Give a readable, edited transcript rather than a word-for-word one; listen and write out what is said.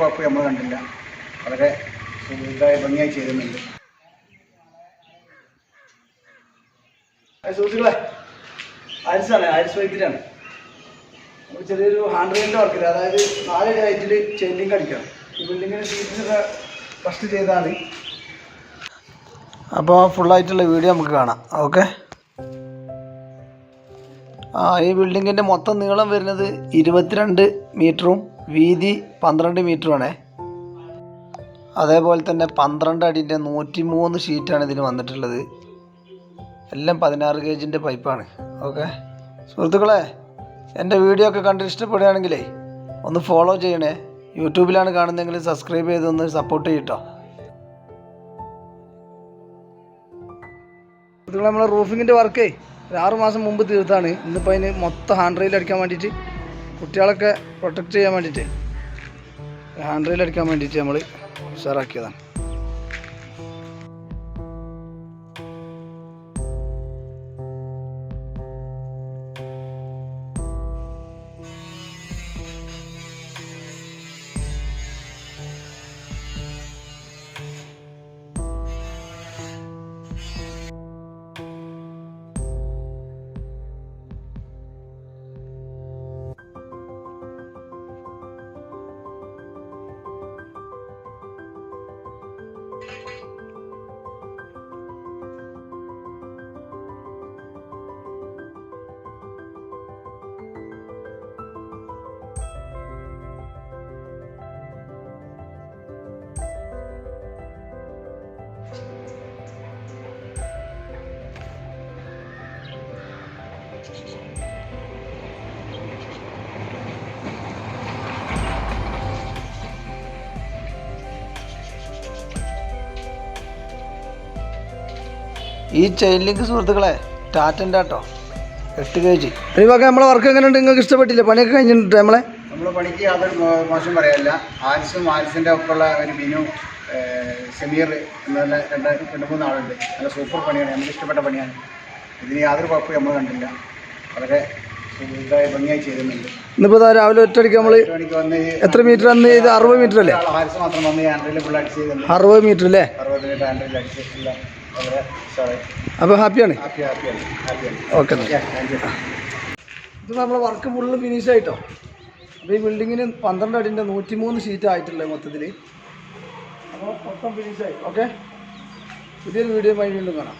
കുഴപ്പവും നമ്മൾ കണ്ടില്ല. വളരെ ഭംഗിയായി ചെയ്യുന്നുണ്ട്. സുഹൃത്തുക്കളെ, ആരിസ് വൈദ്യരാണ്. നമുക്ക് ചെറിയൊരു ഹാൻഡ് റെയിലിൻ്റെ വർക്കില്ല, അതായത് 4 അടി ഹൈറ്റിൽ ചെയിനിങ് അടിക്കണം. ഈ ബിൽഡിങ്ങിന് ഷീറ്റ്സൊക്കെ ഫസ്റ്റ് ചെയ്താണ്. അപ്പോൾ ഫുള്ളായിട്ടുള്ള വീഡിയോ നമുക്ക് കാണാം. ഓക്കെ. ഈ ബിൽഡിങ്ങിൻ്റെ മൊത്തം നീളം വരുന്നത് 22 മീറ്ററും വീതി 12 മീറ്ററുമാണേ. അതേപോലെ തന്നെ 12 അടിൻ്റെ 103 ഷീറ്റാണ് ഇതിന് വന്നിട്ടുള്ളത്. എല്ലാം 16 ഗേജിൻ്റെ പൈപ്പാണ്. ഓക്കെ സുഹൃത്തുക്കളെ, എൻ്റെ വീഡിയോ ഒക്കെ കണ്ടിട്ട് ഇഷ്ടപ്പെടുകയാണെങ്കിലേ ഒന്ന് ഫോളോ ചെയ്യണേ. യൂട്യൂബിലാണ് കാണുന്നതെങ്കിൽ സബ്സ്ക്രൈബ് ചെയ്തൊന്ന് സപ്പോർട്ട് ചെയ്യട്ടോ. സുഹൃത്തുക്കളെ, നമ്മളെ റൂഫിങ്ങിൻ്റെ വർക്കേ 6 മാസം മുമ്പ് തീർത്താണ്. ഇന്നിപ്പോൾ അതിന് മൊത്തം ഹാൻഡ് റെയിൽ അടിക്കാൻ വേണ്ടിയിട്ട്, കുട്ടികളൊക്കെ പ്രൊട്ടക്റ്റ് ചെയ്യാൻ വേണ്ടിയിട്ട് ഹാൻഡ് റെയിൽ അടിക്കാൻ വേണ്ടിയിട്ട് നമ്മൾ ഉഷാറാക്കിയതാണ്. ഈ ചെയിൻ ലിങ്ക് സുഹൃത്തുക്കളെ ടാറ്റൻ്റെ കേട്ടോ, 8 kg. ഇതൊക്കെ നമ്മളെ വർക്ക് എങ്ങനെയുണ്ട്? നിങ്ങൾക്ക് ഇഷ്ടപ്പെട്ടില്ല? പണിയൊക്കെ കഴിഞ്ഞിട്ട് നമ്മളെ പണിക്ക് യാതൊരു മോശം പറയാനില്ല. ആരിസിൻ്റെ ഒപ്പമുള്ള ഒരു ബിനു, സമീർ എന്നുള്ള 2-3 ആളുണ്ട്. നല്ല സൂപ്പർ പണിയാണ്, നമുക്ക് ഇഷ്ടപ്പെട്ട പണിയാണ്. ഇതിന് യാതൊരു കുഴപ്പവും നമ്മൾ കണ്ടില്ല. വളരെ ഭംഗിയായി ചെയ്യുന്നുണ്ട്. ഇന്നിപ്പോൾ രാവിലെ ഒറ്റയടിക്ക് നമ്മൾ എത്ര മീറ്റർ അന്ന് ചെയ്ത്? 60 മീറ്റർ അല്ലേ? ആരിസ് മാത്രം വന്ന് ഹാൻഡിൽ ഫുൾ അടിച്ച് 60 മീറ്റർ അല്ലേ? 60 മീറ്റർ ഹാൻഡിൽ അടിച്ചിട്ടില്ല. അപ്പോൾ ഹാപ്പിയാണ്. ഓക്കെ, ഇത് നമ്മളെ വർക്ക് ഫുള്ള് ഫിനിഷ് ആയിട്ടോ. അപ്പോൾ ഈ ബിൽഡിങ്ങിന് 12 അടിൻ്റെ 103 ഷീറ്റ് ആയിട്ടുള്ളത് മൊത്തത്തിൽ. അപ്പോൾ മൊത്തം ഫിനിഷായി. ഓക്കെ, പുതിയൊരു വീഡിയോ വീണ്ടും കാണാം.